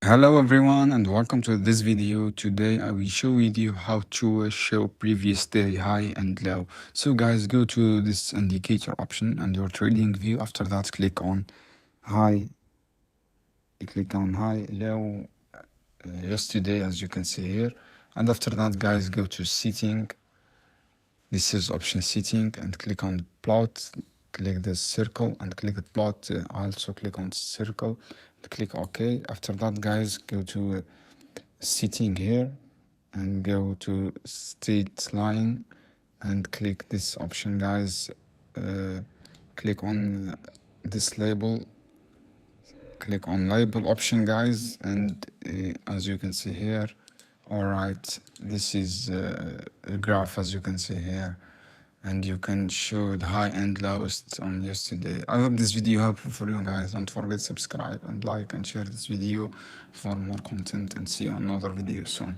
Hello everyone and welcome to this video. Today I will show you how to show previous day high and low. So guys, go to this indicator option and your trading view. After that click on high, low, yesterday, as you can see here. And after that guys, go to setting. This is option setting and click on plot. Click the circle and click the plot. Also click on circle, click OK. After that guys, go to setting here and go to straight line and click this option guys. Click on this label, click on label option guys, and as you can see here, all right, this is a graph as you can see here, and you can show the high and lowest on yesterday. I hope this video helpful for you guys. Don't forget to subscribe and like and share this video for more content, and see you on another video soon.